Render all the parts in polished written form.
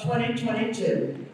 of 2022.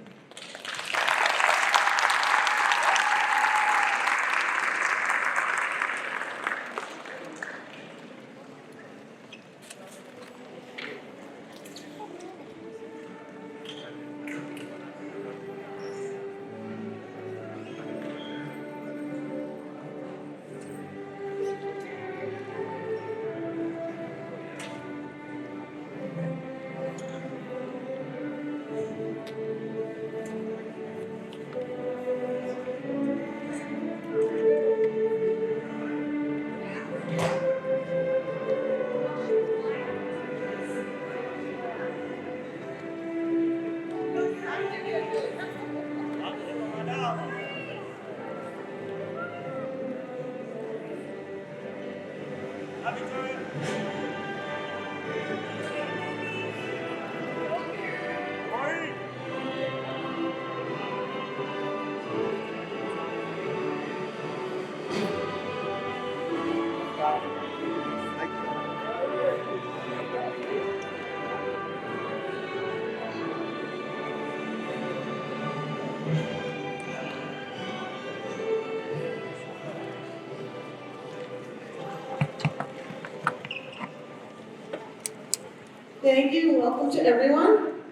Thank you and welcome to everyone.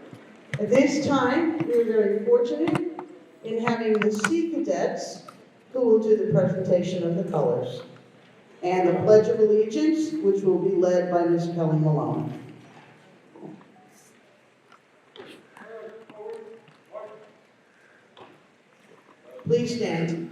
At this time, we're very fortunate in having the Sea Cadets who will do the presentation of the colors and the Pledge of Allegiance, which will be led by Ms. Kelly Malone. Please stand.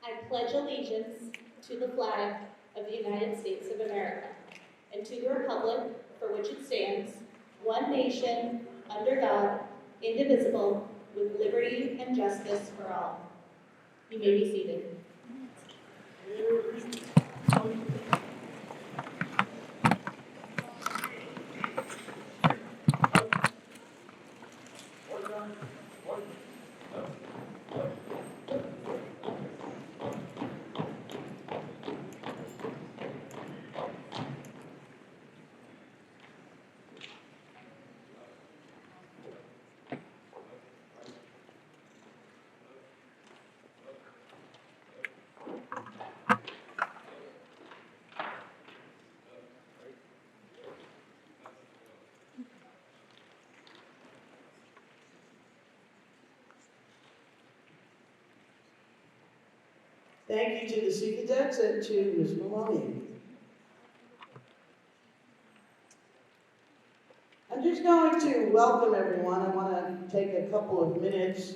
I pledge allegiance to the flag of the United States of America and to the republic for which it stands, one nation, under God, indivisible, with liberty and justice for all. You may be seated. Thank you to the Sea Cadets and to Ms. Maloney. I'm just going to welcome everyone. I want to take a couple of minutes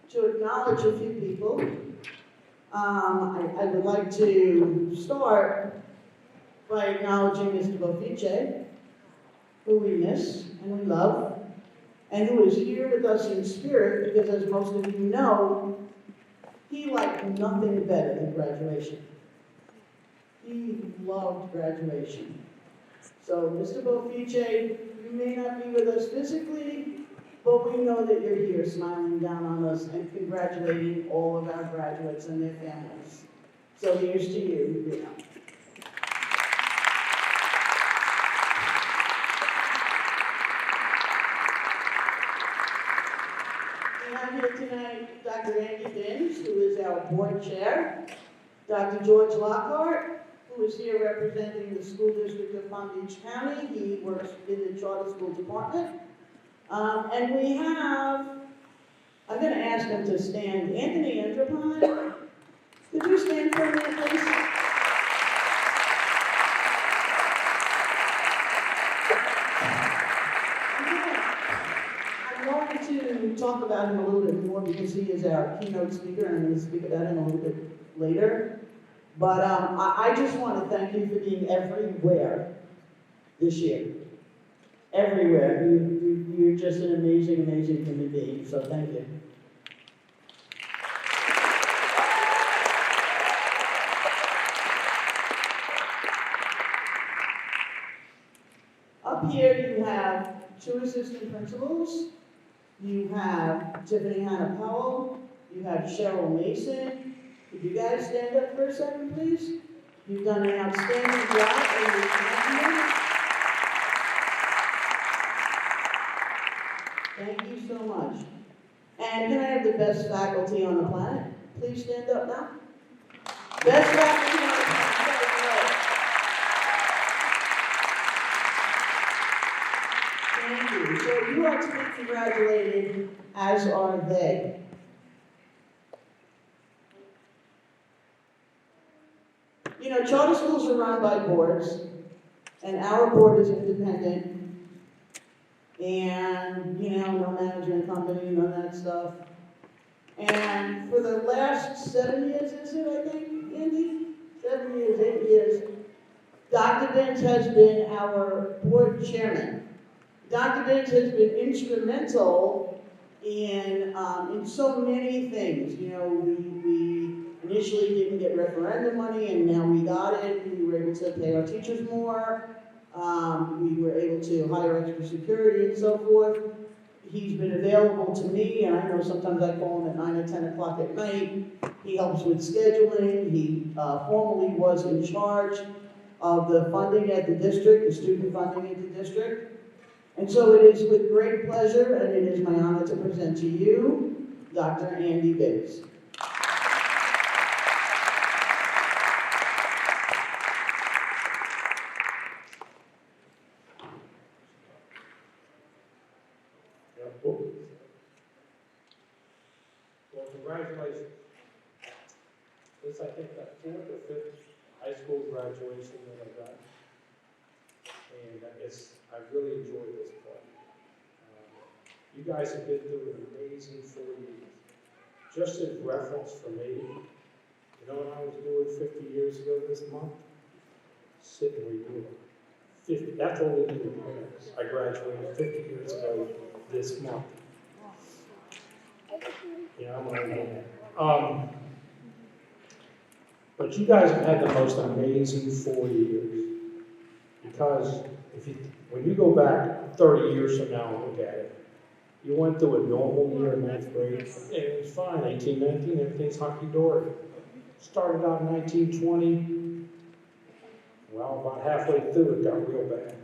to acknowledge a few people. I would like to start by acknowledging Mr. Bofice, who we miss and we love, and who is here with us in spirit because, as most of you know, he liked nothing better than graduation. He loved graduation. So, Mr. Bofice, you may not be with us physically, but we know that you're here smiling down on us and congratulating all of our graduates and their families. So here's to you, Rita. And I'm here tonight, Dr. Andy Binns, who is our board chair, Dr. George Lockhart, who is here representing the school district of Palm Beach County. He works in the charter school department. And we have, I'm going to ask him to stand, Anthony Andropine. Could you stand for a minute, please? I'm going to talk about him a little bit more because he is our keynote speaker, and I'm going to speak about him a little bit later. But I just want to thank you for being everywhere this year. Everywhere. You're just an amazing, amazing human being, so thank you. Up here you have 2 assistant principals. You have Tiffany Hannah Powell. You have Cheryl Mason. Could you guys stand up for a second, please? You've done an outstanding job in your company. Thank you so much. And can I have the best faculty on the planet? Please stand up now. Best faculty on the planet. Thank you. So you are to be congratulated, as are they. You know, charter schools are run by boards, and our board is independent. And, you know, no management company, none of that stuff. And for the last 7 years, is it, I think, Andy? 7 years, 8 years, Dr. Binns has been our board chairman. Dr. Binns has been instrumental in so many things. You know, we initially didn't get referendum money, and now we got it. We were able to pay our teachers more. We were able to hire extra security and so forth. He's been available to me, and I know sometimes I call him at 9 or 10 o'clock at night. He helps with scheduling. He formerly was in charge of the funding at the district, the student funding at the district. And so it is with great pleasure, and it is my honor to present to you Dr. Andy Binns. Well, congratulations. This is, I think, the 4th or 5th high school graduation that I've done. And I really enjoyed this point. You guys have been through an amazing 4 years. Just as reference for me, you know what I was doing 50 years ago this month? Sitting where you were. 50, that's only in the parents. I graduated 50 years ago this month. Yeah, I'm on that. But you guys have had the most amazing 4 years. Because when you go back 30 years from now and look at it, you went through a normal year in 9th grade, and it was fine, 18, 19, everything's hunky-dory. Started out in 1920, well, about halfway through it got real bad.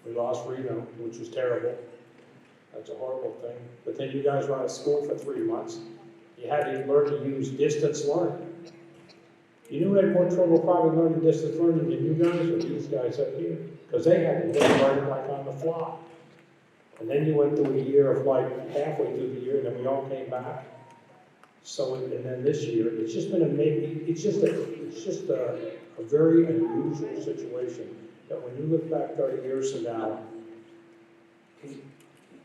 We lost Reno, which was terrible. That's a horrible thing. But then you guys were out of school for 3 months. You had to learn to use distance learning. You knew had more trouble probably learning distance learning than you guys or these guys up here. Because they had to learn like on the fly. And then you went through a year of like halfway through the year, and then we all came back. So, and then this year, it's just been amazing. It's just a very unusual situation that when you look back 30 years from now,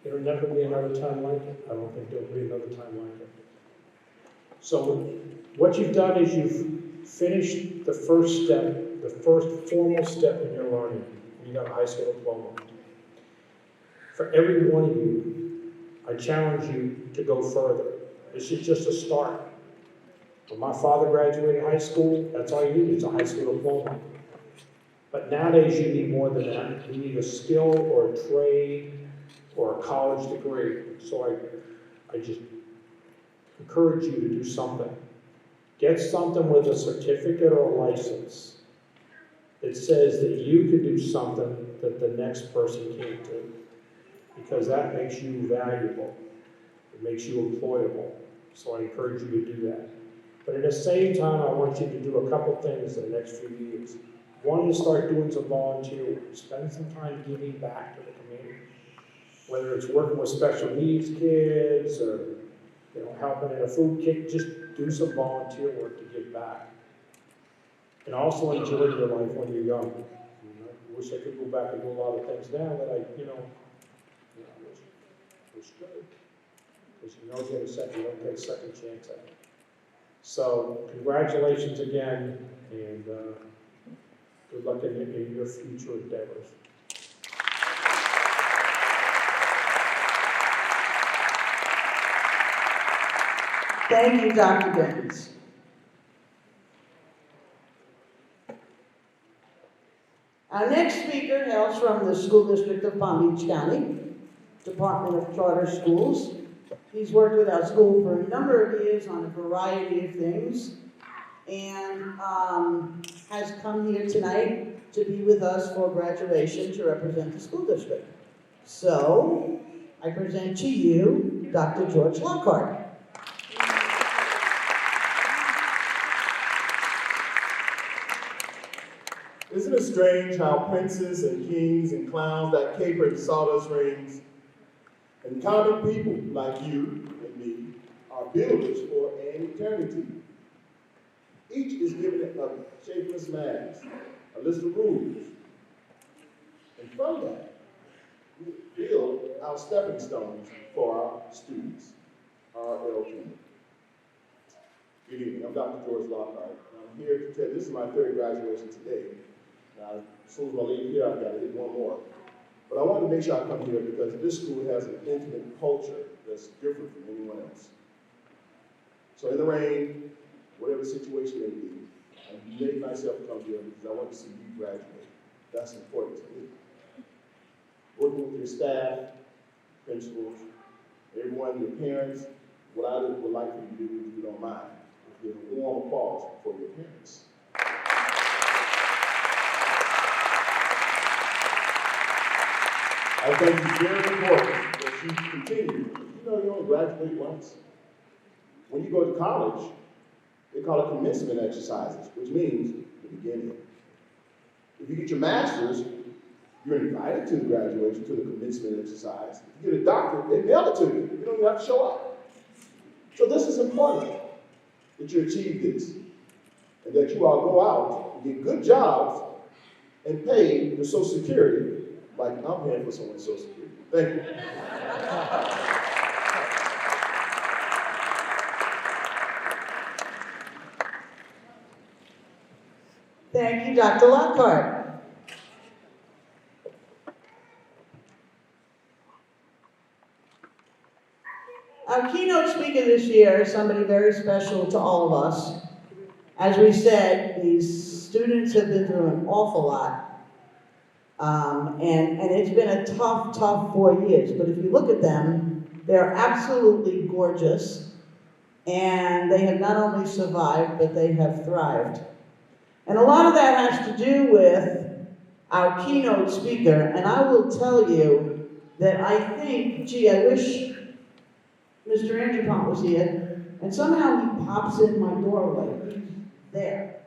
there'll never be another time like it. I don't think there'll be another time like it. So what you've done is you've finished the first step, the first formal step in your learning. You got a high school diploma. For every one of you, I challenge you to go further. This is just a start. When my father graduated high school, that's all you need is a high school diploma. But nowadays you need more than that. You need a skill or a trade or a college degree. So I just encourage you to do something. Get something with a certificate or a license that says that you can do something that the next person can't do. Because that makes you valuable. It makes you employable. So I encourage you to do that. But at the same time, I want you to do a couple things in the next few years. One is start doing some volunteer work, spend some time giving back to the community. Whether it's working with special needs kids or, helping in a food kick, just do some volunteer work to give back. And also enjoy your life when you're young. I wish I could go back and do a lot of things now that I wish good. Because you don't get a second chance at it. So, congratulations again, and good luck in your future endeavors. Thank you, Dr. Benz. Our next speaker hails from the School District of Palm Beach County, Department of Charter Schools. He's worked with our school for a number of years on a variety of things, and has come here tonight to be with us for graduation to represent the school district. So, I present to you Dr. George Lockhart. Isn't it strange how princes and kings and clowns that caper in sawdust rings and common people like you and me are builders for an eternity? Each is given a shapeless mask, a list of rules. And from that, we build our stepping stones for our students, our LP. Good evening, I'm Dr. George Lockhart, and I'm here to tell you this is my third graduation today. Now, as soon as I leave here, I've got to hit one more. But I wanted to make sure I come here because this school has an intimate culture that's different from anyone else. So in the rain, whatever situation may be, I made myself come here because I want to see you graduate. That's important to me. Working with your staff, principals, everyone, your parents, what I would like for you to do, if you don't mind, is give a warm applause for your parents. I think it's very important that you continue. You only graduate once. When you go to college, they call it commencement exercises, which means the beginning. If you get your master's, you're invited to the graduation, to the commencement exercise. If you get a doctorate, they mail it to you. You don't even have to show up. So this is important, that you achieve this, and that you all go out and get good jobs and pay your Social Security like I'm paying for someone's Social Security. Thank you. Thank you, Dr. Lockhart. Our keynote speaker this year is somebody very special to all of us. As we said, these students have been through an awful lot. And it's been a tough 4 years. But if you look at them, they're absolutely gorgeous. And they have not only survived, but they have thrived. And a lot of that has to do with our keynote speaker. And I will tell you that I think, I wish Mr. Andrew Pont was here. And somehow he pops in my doorway. He's there.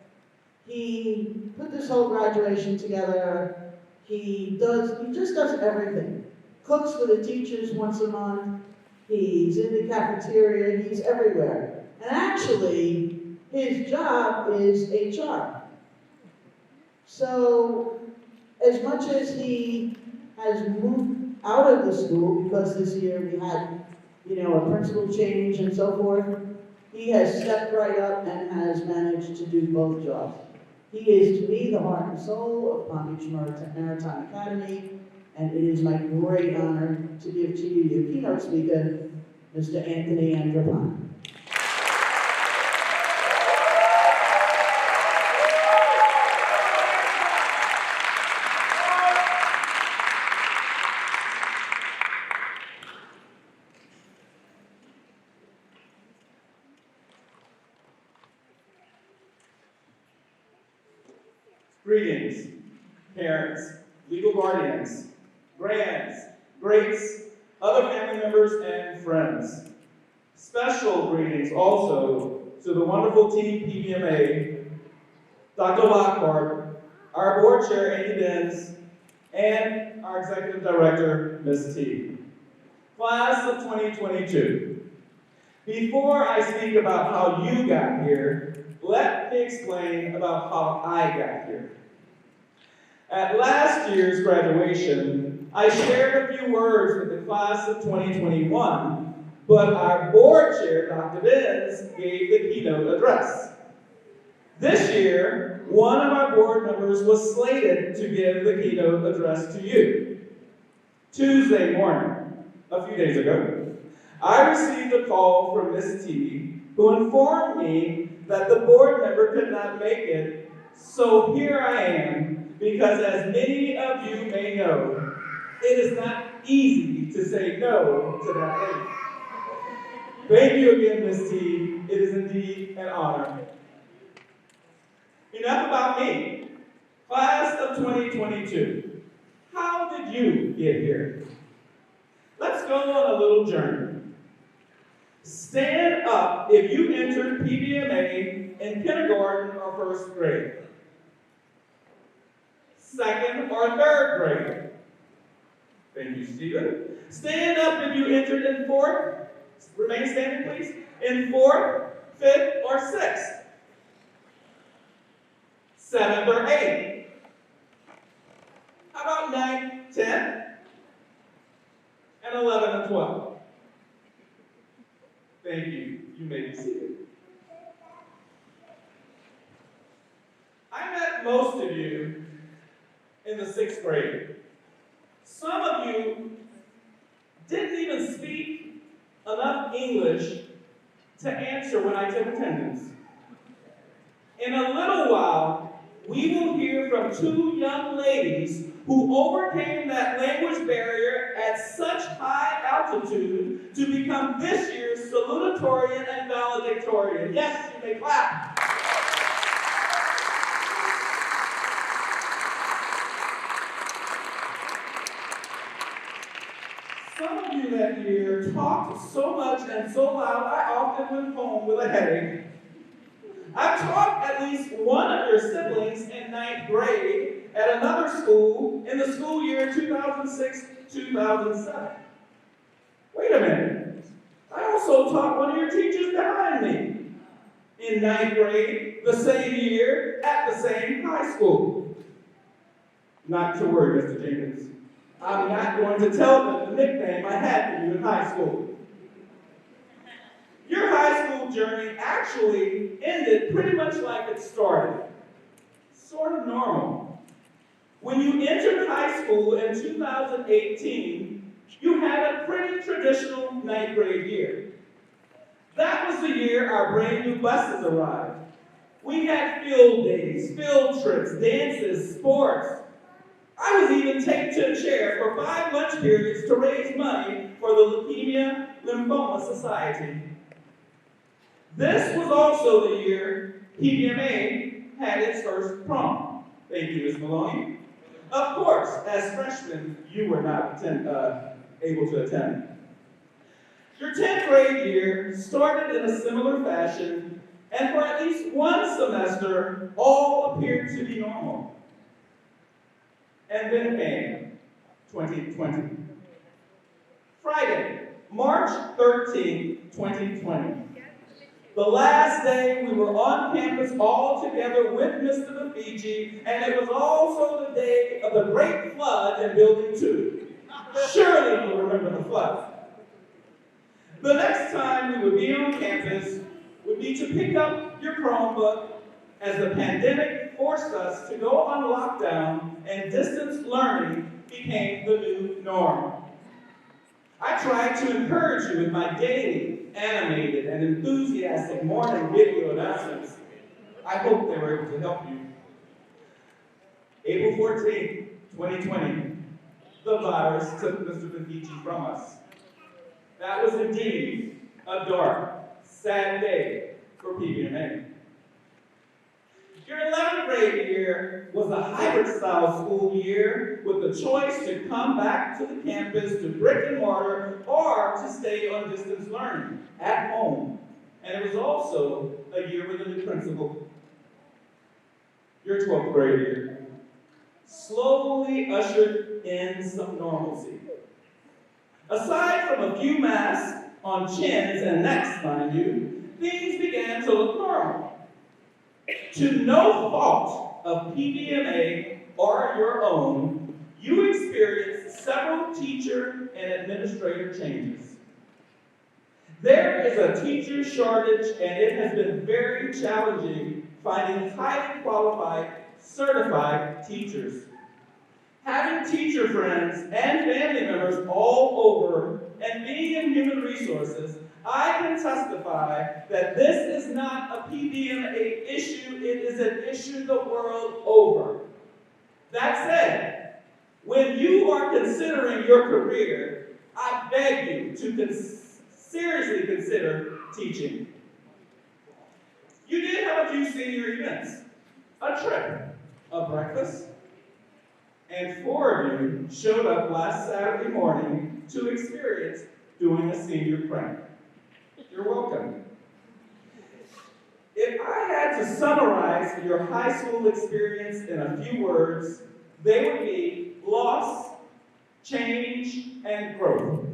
He put this whole graduation together. He just does everything. Cooks for the teachers once a month. He's in the cafeteria. He's everywhere. And actually, his job is HR. So, as much as he has moved out of the school, because this year we had, a principal change and so forth, he has stepped right up and has managed to do both jobs. He is, to me, the heart and soul of Palm Beach Maritime Academy, and it is my great honor to give to you your keynote speaker, Mr. Anthony Andropon. Greetings, parents, legal guardians, grands, greats, other family members, and friends. Special greetings also to the wonderful team PBMA, Dr. Lockhart, our board chair, Andy Benz, and our executive director, Ms. T. Class of 2022. Before I speak about how you got here, let me explain about how I got here. At last year's graduation, I shared a few words with the class of 2021, but our board chair, Dr. Benz, gave the keynote address. This year, one of our board members was slated to give the keynote address to you. Tuesday morning, a few days ago, I received a call from Ms. T, who informed me that the board member could not make it, so here I am, because as many of you may know, it is not easy to say no to that lady. Thank you again, Ms. T. It is indeed an honor. Enough about me. Class of 2022. How did you get here? Let's go on a little journey. Stand up if you entered PBMA in kindergarten or first grade. Second or third grade. Thank you, Stephen. Stand up if you entered in fourth. Remain standing, please. In fourth, fifth, or sixth. Seventh or eighth. How about ninth, 10th, and 11 and 12? Thank you. You may be seated. I met most of you in the 6th grade. Some of you didn't even speak enough English to answer when I took attendance. In a little while, we will hear from 2 young ladies who overcame that language barrier at such high altitude to become this year's salutatorian and valedictorian. Yes, you may clap. Some of you that year talked so much and so loud, I often went home with a headache. I've taught at least one of your siblings in 9th grade at another school in the school year 2006-2007. Wait a minute. I also taught one of your teachers behind me in 9th grade, the same year, at the same high school. Not to worry, Mr. Jenkins. I'm not going to tell them the nickname I had for you in high school. Your high school journey actually ended pretty much like it started. Sort of normal. When you entered high school in 2018, you had a pretty traditional 9th grade year. That was the year our brand new buses arrived. We had field days, field trips, dances, sports. I was even taped to a chair for 5 lunch periods to raise money for the Leukemia Lymphoma Society. This was also the year PBMA had its first prom. Thank you, Ms. Maloney. Of course, as freshmen, you were not able to attend. Your 10th grade year started in a similar fashion, and for at least one semester, all appeared to be normal. And then came 2020. Friday, March 13, 2020. The last day we were on campus all together with Mr. Bafiji, and it was also the day of the Great Flood in Building 2. Surely you remember the flood. The next time we would be on campus would be to pick up your Chromebook as the pandemic forced us to go on lockdown and distance learning became the new norm. I tried to encourage you with my daily, animated, and enthusiastic morning video announcements. I hope they were able to help you. April 14, 2020, the virus took Mr. Bafiji from us. That was indeed a dark, sad day for PBMA. Your 11th grade year was a hybrid-style school year with the choice to come back to the campus to brick and mortar or to stay on distance learning at home. And it was also a year with a new principal. Your 12th grade year slowly ushered in some normalcy. Aside from a few masks on chins and necks, mind you, things began to look normal. To no fault of PBMA or your own, you experienced several teacher and administrator changes. There is a teacher shortage, and it has been very challenging finding highly qualified, certified teachers. Having teacher friends and family members all over and being in human resources, I can testify that this is not a PBMA issue, it is an issue the world over. That said, when you are considering your career, I beg you to seriously consider teaching. You did have a few senior events, a trip, a breakfast, and 4 of you showed up last Saturday morning to experience doing a senior prank. You're welcome. If I had to summarize your high school experience in a few words, they would be loss, change, and growth.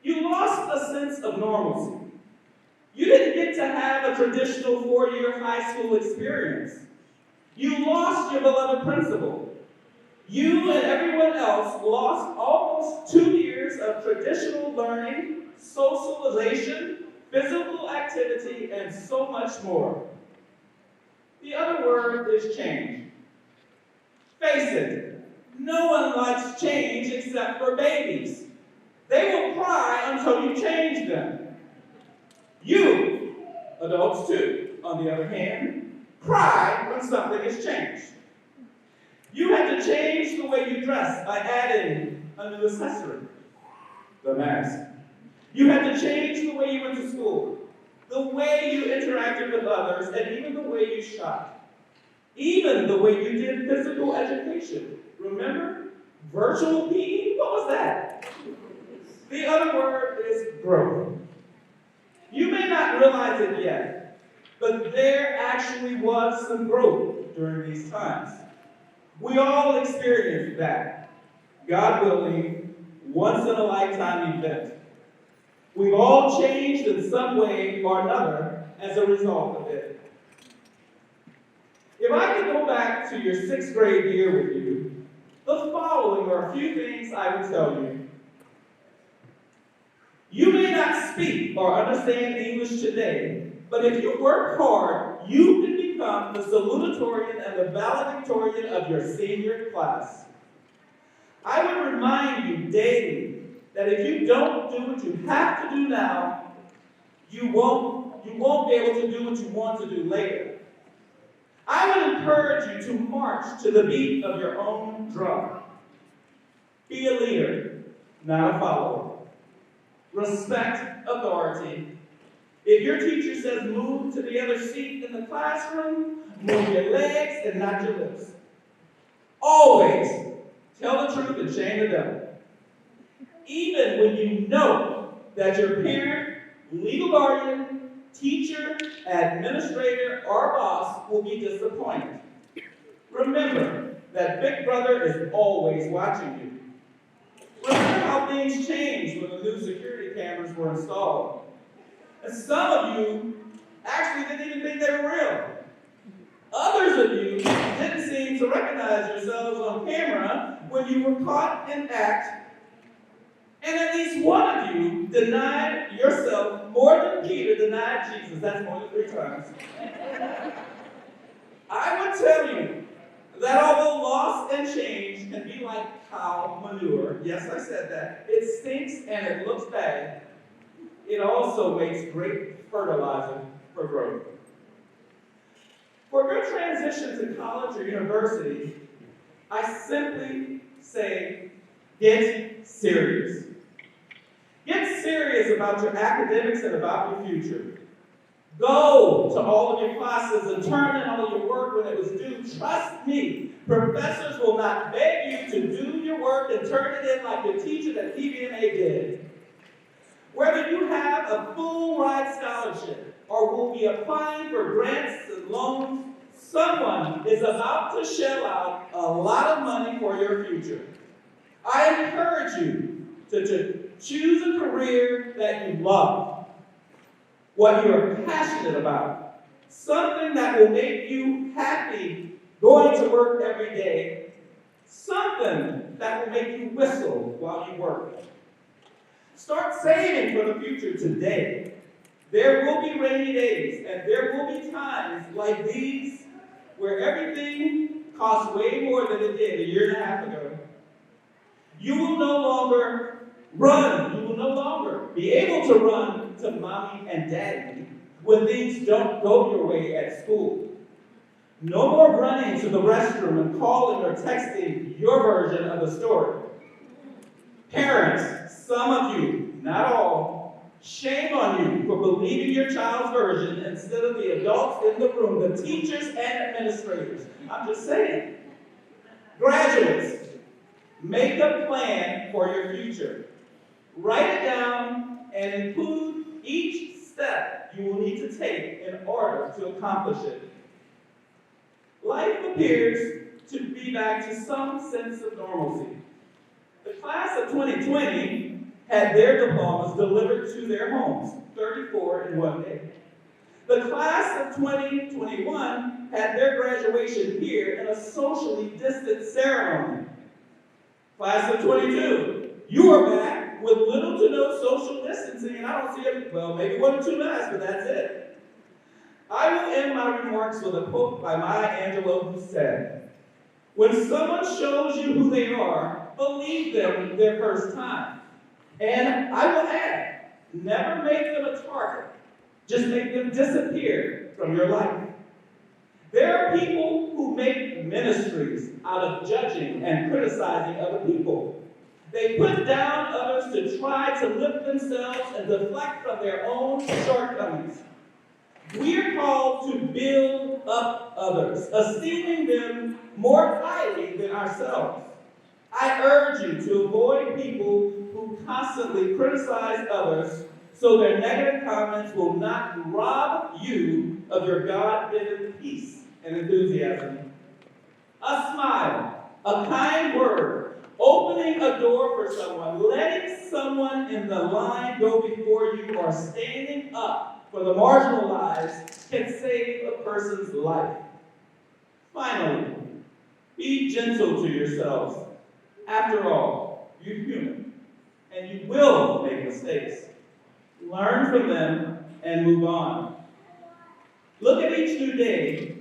You lost a sense of normalcy. You didn't get to have a traditional 4-year high school experience. You lost your beloved principal. You and everyone else lost almost 2 years of traditional learning, socialization, physical activity, and so much more. The other word is change. Face it, no one likes change except for babies. They will cry until you change them. You, adults too, on the other hand, cry when something is changed. You had to change the way you dress by adding a new accessory, the mask. You had to change the way you went to school, the way you interacted with others, and even the way you shopped. Even the way you did physical education. Remember? Virtual PE? What was that? The other word is growth. You may not realize it yet, but there actually was some growth during these times. We all experienced that, God willing, once in a lifetime event. We've all changed in some way or another as a result of it. If I could go back to your 6th grade year with you, the following are a few things I would tell you. You may not speak or understand English today, but if you work hard, you can become the salutatorian and the valedictorian of your senior class. I would remind you daily that if you don't do what you have to do now, you won't be able to do what you want to do later. I would encourage you to march to the beat of your own drum. Be a leader, not a follower. Respect authority. If your teacher says move to the other seat in the classroom, move your legs and not your lips. Always tell the truth and shame the devil. Even when you know that your parent, legal guardian, teacher, administrator, or boss will be disappointed. Remember that Big Brother is always watching you. Remember how things changed when the new security cameras were installed. And some of you actually didn't even think they were real. Others of you didn't seem to recognize yourselves on camera when you were caught in act. And at least one of you denied yourself more than Peter denied Jesus. That's more than 3 times. I would tell you that although loss and change can be like cow manure, yes, I said that, it stinks and it looks bad, it also makes great fertilizer for growth. For your transition to college or university, I simply say, get serious. Get serious about your academics and about your future. Go to all of your classes and turn in all of your work when it was due. Trust me, professors will not beg you to do your work and turn it in like your teacher at PBMA did. Whether you have a full ride scholarship or will be be applying for grants and loans, someone is about to shell out a lot of money for your future. I encourage you to choose a career that you love, what you are passionate about, something that will make you happy going to work every day, something that will make you whistle while you work. Start saving for the future today. There will be rainy days, and there will be times like these where everything costs way more than it did a year and a half ago. You will no longer run. You will no longer be able to run to mommy and daddy when things don't go your way at school. No more running to the restroom and calling or texting your version of the story. Parents, some of you, not all, shame on you for believing your child's version instead of the adults in the room, the teachers and administrators. I'm just saying. Graduates, make a plan for your future. Write it down and include each step you will need to take in order to accomplish it. Life appears to be back to some sense of normalcy. The class of 2020 had their diplomas delivered to their homes, 34 in one day. The class of 2021 had their graduation here in a socially distant ceremony. Class of 22, you are back with little to no social distancing, and I don't see it, well, maybe 1 or 2 masks, but that's it. I will end my remarks with a quote by Maya Angelou who said, "When someone shows you who they are, believe them their first time." And I will add, never make them a target. Just make them disappear from your life. There are people who make ministries out of judging and criticizing other people. They put down others to try to lift themselves and deflect from their own shortcomings. We are called to build up others, esteeming them more highly than ourselves. I urge you to avoid people who constantly criticize others so their negative comments will not rob you of your God-given peace and enthusiasm. A smile, a kind word, opening a door for someone, letting someone in the line go before you, or standing up for the marginalized can save a person's life. Finally, be gentle to yourselves. After all, you're human, and you will make mistakes. Learn from them and move on. Look at each new day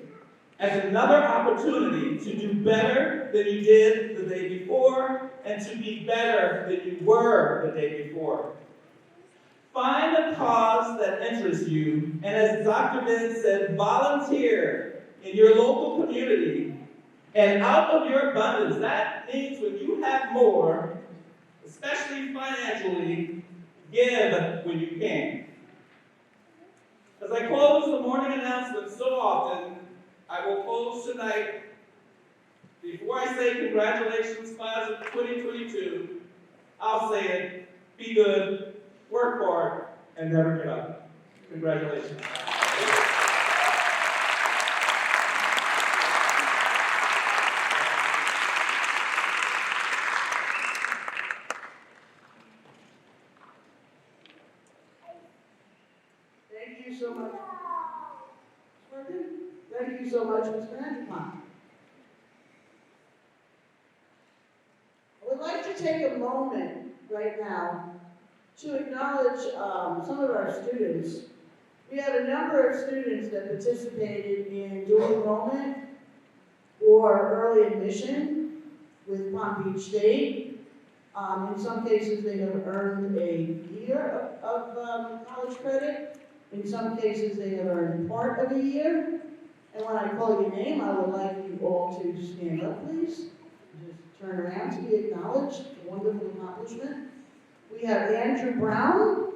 as another opportunity to do better than you did the day before, and to be better than you were the day before. Find a cause that interests you, and as Dr. Ben said, volunteer in your local community. And out of your abundance, that means when you have more, especially financially, give when you can. As I close the morning announcement so often, I will close tonight. Before I say congratulations, class of 2022, I'll say it, be good, work hard, and never give up. Congratulations. Thank you so much. Thank you so much, Mr. Angelman. I would like to take a moment right now to acknowledge some of our students. We had a number of students that participated in dual enrollment or early admission with Palm Beach State. In some cases, they have earned a year of college credit. In some cases, they have earned part of a year. And when I call your name, I would like you all to stand up, please. Just turn around to be acknowledged. A wonderful accomplishment. We have Andrew Brown.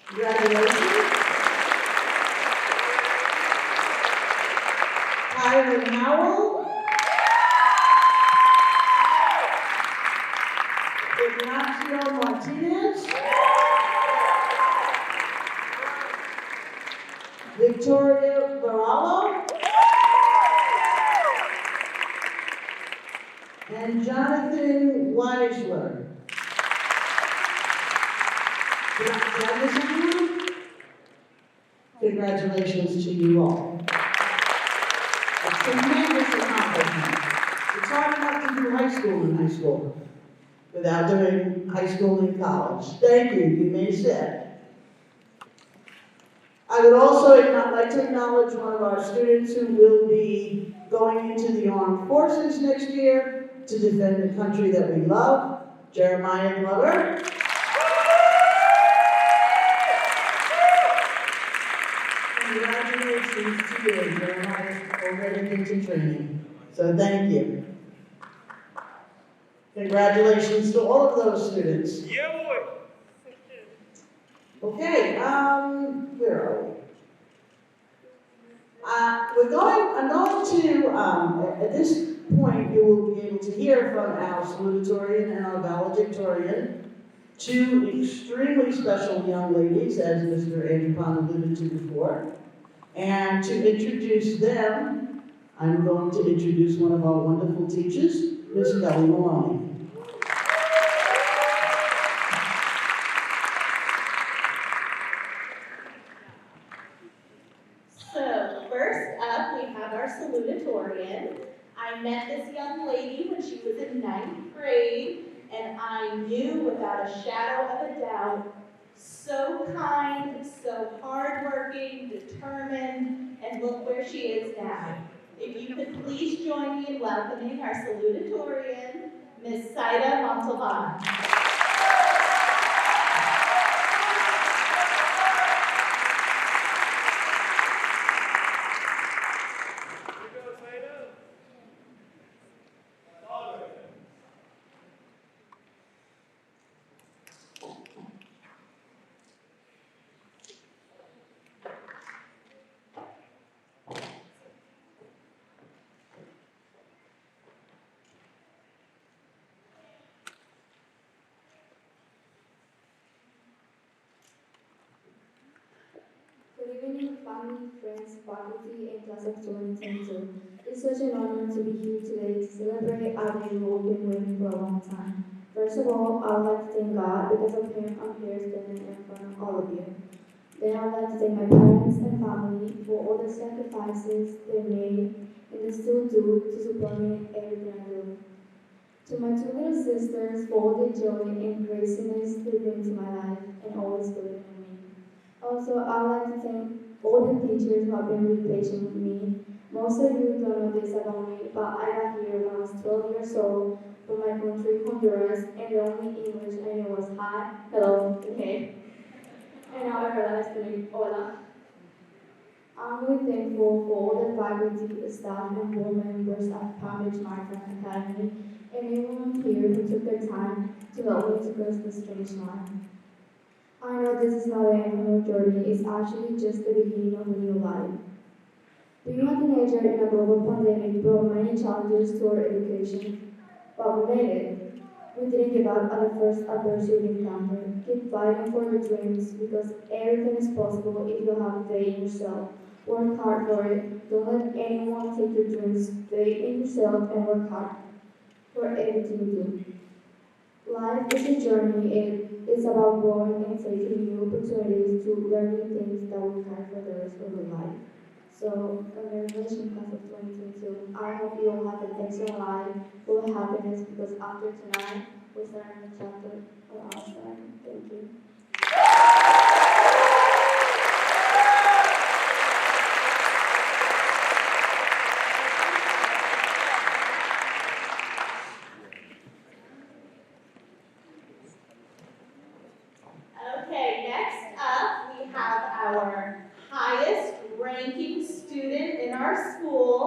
Congratulations. Kyron Howell. Ignacio Martinez. Victoria Varallo. And Jonathan Weisler. Did I miss anyone? Congratulations to you all. A tremendous accomplishment. It's hard enough to do high school in high school without doing high school and college. Thank you, you may sit. I would also like to acknowledge one of our students who will be going into the armed forces next year to defend the country that we love, Jeremiah Glover. Congratulations to you, Jeremiah, already into training. So thank you. Congratulations to all of those students. Yeah, boy. Okay, where are we? I'm going to, at this point, you will be able to hear from our salutatorian and our valedictorian, two extremely special young ladies, as Mr. Andrew alluded to before. And to introduce them, I'm going to introduce one of our wonderful teachers, Ms. Kelly Maloney. So first up, we have our salutatorian. I met this young lady when she was in 9th grade, and I knew without a shadow of a doubt, so kind, so hardworking, determined, and look where she is now. If you could please join me in welcoming our salutatorian, Ms. Saida Montalban. Good evening, family, friends, faculty, and class of 2022. It's such an honor to be here today to celebrate our day we've all been waiting for a long time. First of all, I would like to thank God because of Him I'm here standing in front of all of you. Then I would like to thank my parents and family for all the sacrifices they made and they still do to support me in everything I do. To my two little sisters for all the joy and graciness they bring to my life and always believing in me. Also, I would like to thank all the teachers who have been really patient with me. Most of you don't know this about me, but I got here when I was 12 years old from my country, Honduras, and the only English I knew was hi, hello, okay. And now I realize to me, hola. I'm really thankful for all the faculty, staff, and board members at Maritime Academy, and everyone here who took their time to help me to cross this finish line. I know this is not the end of our journey, it's actually just the beginning of a new life. Being a teenager in a global pandemic brought many challenges to our education, but we made it. We didn't give up at the first adversity we encountered. Keep fighting for your dreams because everything is possible if you have faith in yourself. Work hard for it. Don't let anyone take your dreams. Faith in yourself and work hard for everything you do. Life is a journey. It's about growing and taking new opportunities to learn new things that will carry for the rest of your life. So, congratulations, class of 2022. I hope you all have an excellent life, full of happiness, because after tonight, we start a new chapter of our life. Thank you. Okay, next up, we have our highest ranking student in our school.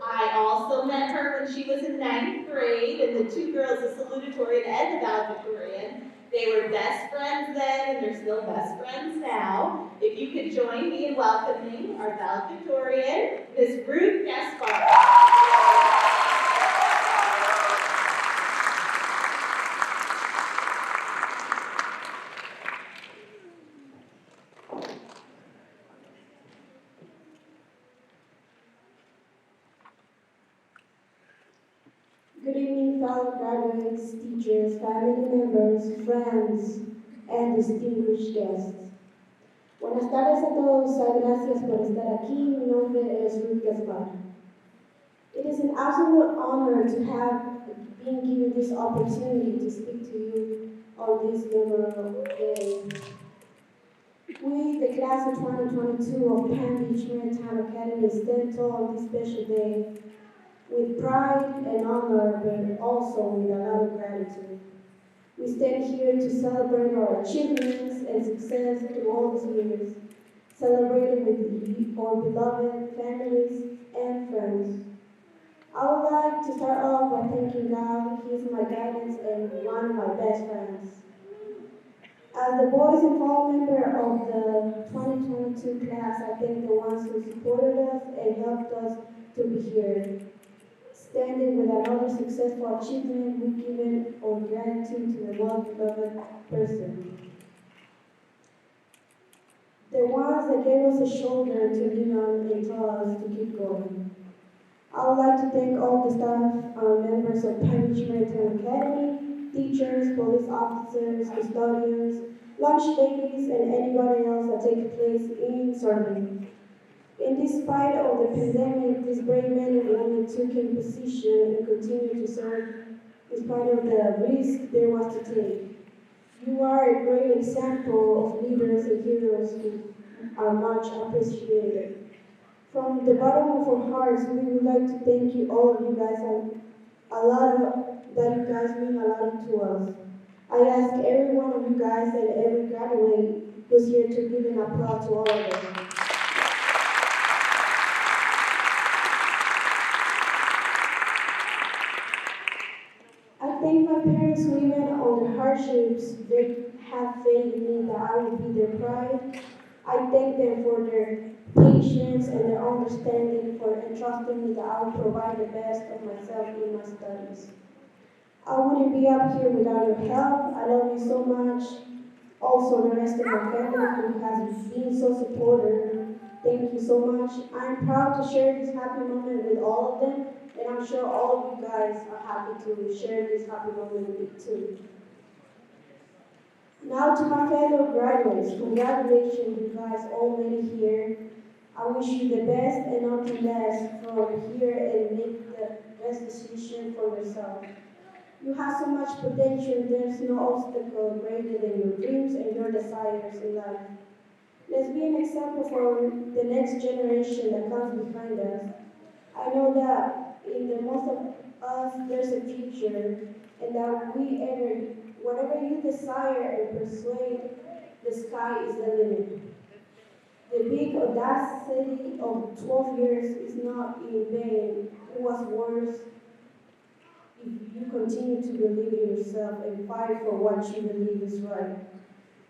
I also met her when she was in 9th grade, and the two girls, the salutatorian and the valedictorian, they were best friends then, and they're still best friends now. If you could join me in welcoming our valedictorian, Ms. Ruth Gaspar. fellow graduates, teachers, family members, friends, and distinguished guests. Buenas tardes a todos, gracias por estar aquí. Mi nombre es Ruth Gaspar. It is an absolute honor to have been given this opportunity to speak to you on this memorable day. We, the class of 2022 of Palm Beach Maritime Academy, stand tall on this special day with pride and honor, but also with a lot of gratitude. We stand here to celebrate our achievements and success through all these years, celebrating with our beloved families and friends. I would like to start off by thanking God. He is my guidance and one of my best friends. As the boys and fall member of the 2022 class, I thank the ones who supported us and helped us to be here. Standing with another successful achievement, we give it our gratitude to the most beloved person. The ones that gave us a shoulder to lean on and tell us to keep going. I would like to thank all the staff, members of Palm Beach Maritime Academy, teachers, police officers, custodians, lunch ladies, and anybody else that take place in serving. In despite of the pandemic, these brave men and women took in position and continue to serve despite of the risk there was to take. You are a great example of leaders and heroes who are much appreciated. From the bottom of our hearts, we would like to thank you, all of you guys, and that you guys mean a lot to us. I ask every one of you guys and every graduate who's here to give an applause to all of them. I thank my parents who even on the hardships, they have faith in me that I will be their pride. I thank them for their patience and their understanding, for entrusting me that I will provide the best of myself in my studies. I wouldn't be up here without your help. I love you so much. Also, the rest of my family who has been so supportive. Thank you so much. I'm proud to share this happy moment with all of them, and I'm sure all of you guys are happy to share this happy moment with me too. Now to my fellow graduates, congratulations, you guys all made it here. I wish you the best and nothing less from here and make the best decision for yourself. You have so much potential, there's no obstacle greater than your dreams and your desires in life. Let's be an example for the next generation that comes behind us. I know that in the most of us, there's a future, and that whatever you desire and persuade, the sky is the limit. The big audacity of 12 years is not in vain. It was worse if you continue to believe in yourself and fight for what you believe is right.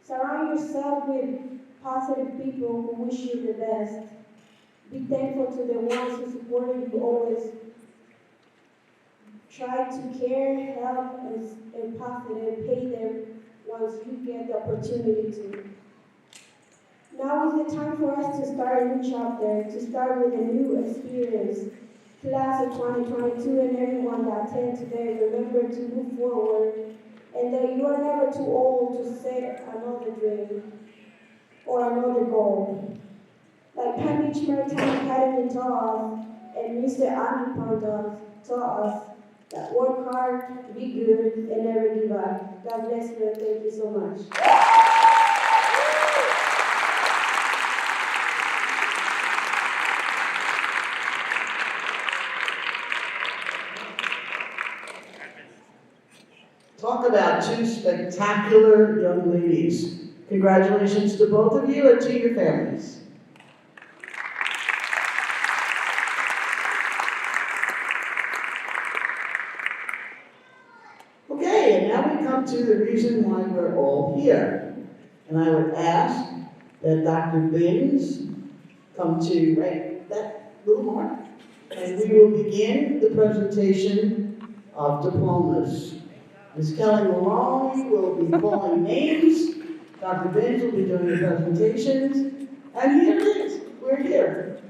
Surround yourself with positive people who wish you the best. Be thankful to the ones who supported you always. Try to care, help, and positive, pay them once you get the opportunity to. Now is the time for us to start a new chapter, to start with a new experience. Class of 2022 and everyone that attend today, remember to move forward and that you are never too old to set another dream or another goal. Like Palm Beach Maritime Academy taught us, and Mr. Andy Ponda taught us, that work hard, be good, and never give up. God bless you and thank you so much. Talk about two spectacular young ladies. Congratulations to both of you and to your families. Okay, and now we come to the reason why we're all here. And I would ask that Dr. Binns come to right that little mark, and we will begin the presentation of diplomas. Ms. Kelly Maloney will be calling names. Dr. Binns will be doing the presentations. And here it is. We're here.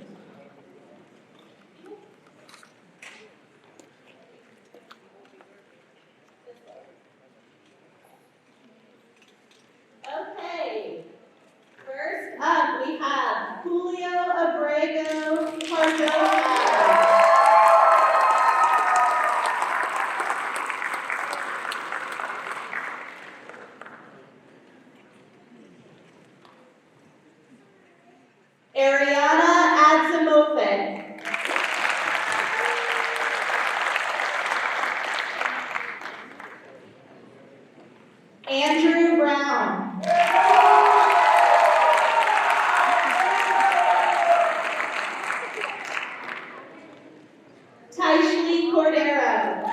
Ariana Adzimovic. Andrew Brown. Taishli Cordero.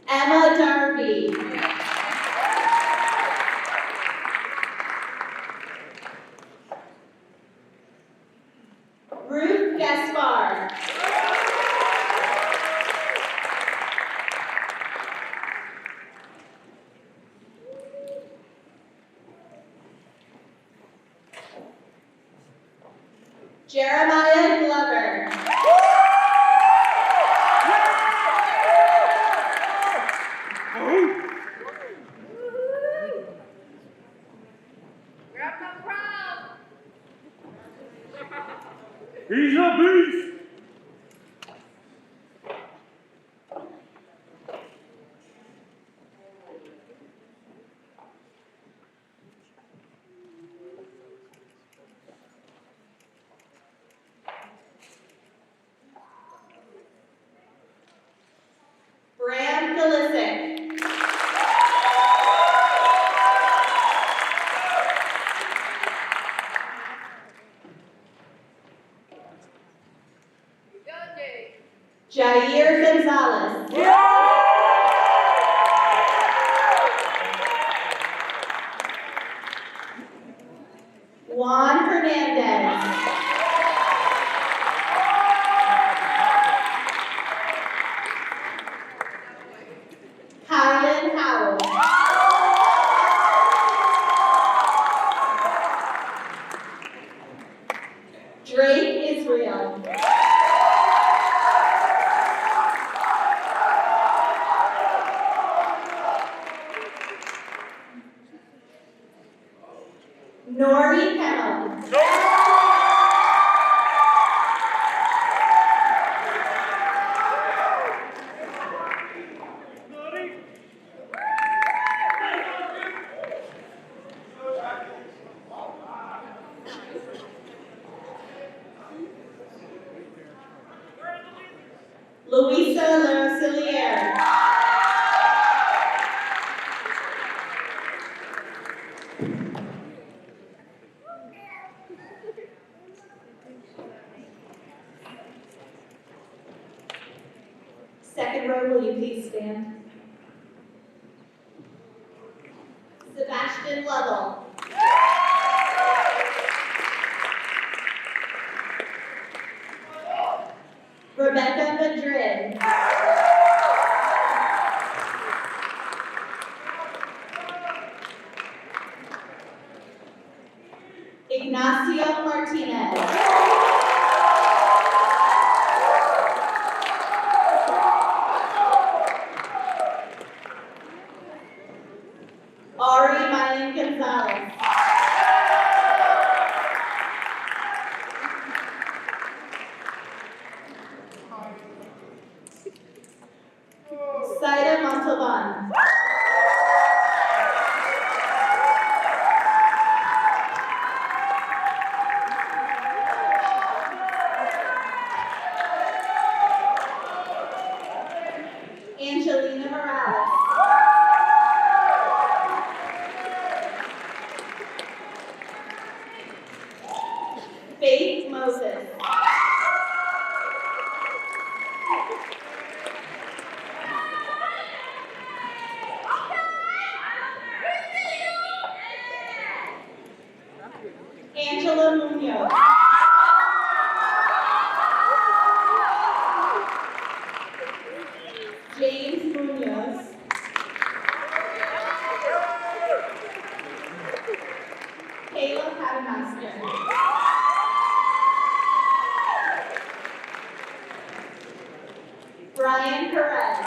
Emma Darby. Ruth Gaspar. Jeremiah Glover. He's a beast! Bram Galisic. Jair Gonzalez. Juan Hernandez. Kylan Howell. Drake Israel. Nori Kennel. Luisa Lerciliere. Second row, will you please stand? Sebastian Lovell. Rebecca Madrid. Ignacio Martinez. Ari Mayan Gonzalez. Saida Montalban. Angelina Morales. Faith Moses. Angela Munoz. James Munoz. Kayla Patamaster. Brian Perez.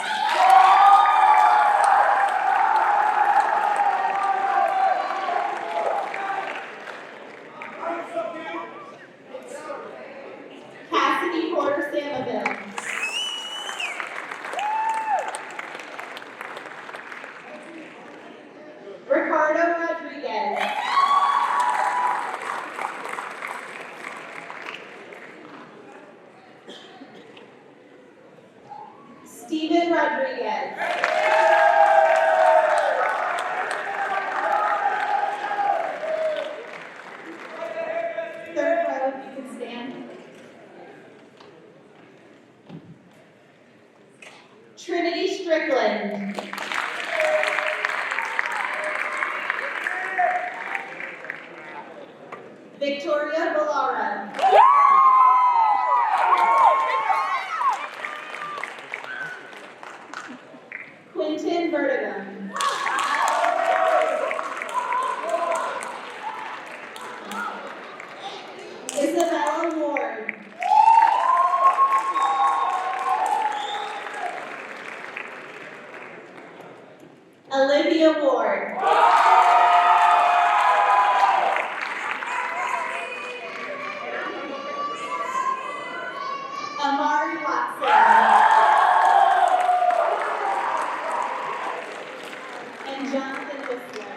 Cassidy Porter Samaville. Steven Rodriguez. Third row, if you can stand. Trinity Strickland. Victoria Villara. Quentin Vertigum. Isabella Ward. Olivia Ward. Amari Watson. And Jonathan Whistler.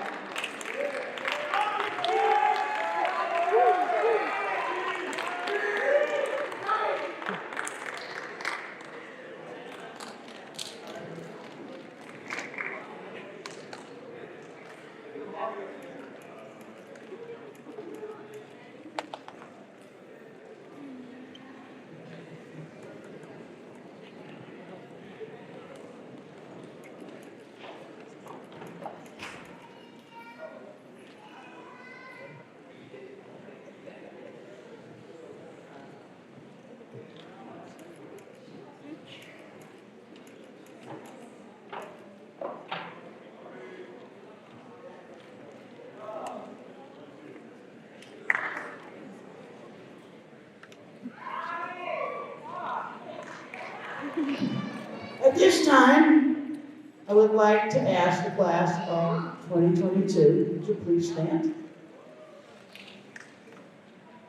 At this time, I would like to ask the class of 2022, would you please stand?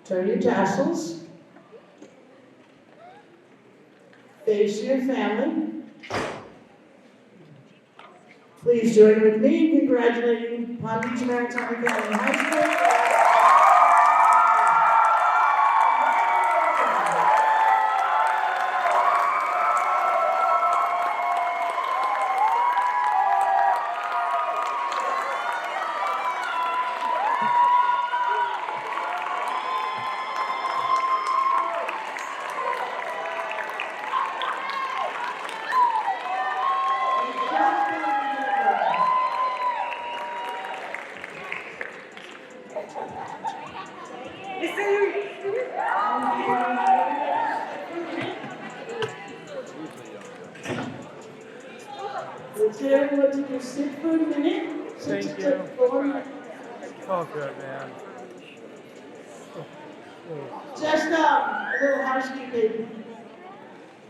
Turn your tassels. Face your family. Please join with me in congratulating Palm Beach Maritime Academy High School. Would you everyone to just sit for a minute? Thank you. Oh, good, man. Just a little housekeeping.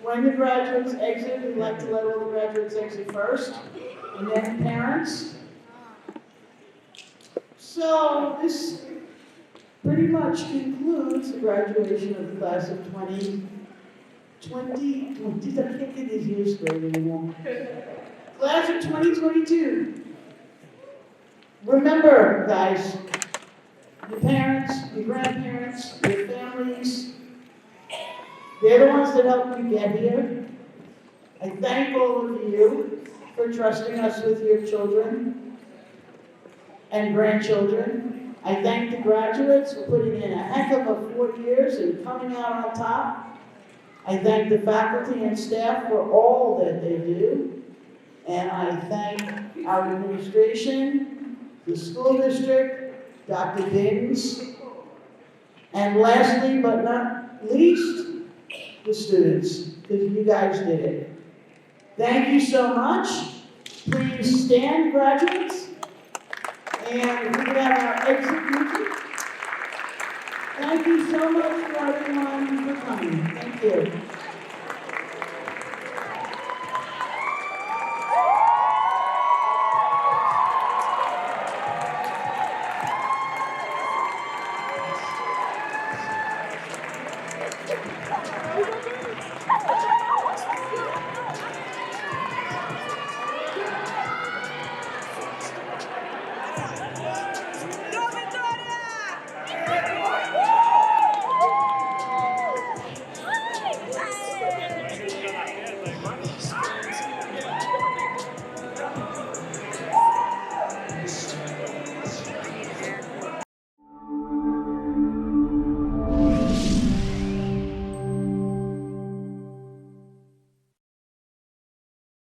When the graduates exit, we'd like to let all the graduates exit first, and then parents. So this pretty much concludes the graduation of the class of 2020, I can't get these years straight anymore. Class of 2022. Remember, guys, your parents, your grandparents, your families, they're the ones that helped you get here. I thank all of you for trusting us with your children and grandchildren. I thank the graduates for putting in a heck of a 4 years and coming out on top. I thank the faculty and staff for all that they do. And I thank our administration, the school district, Dr. Dings, and lastly but not least, the students, because you guys did it. Thank you so much. Please stand, graduates. And we can have our exit music. Thank you so much for everyone for coming. Thank you.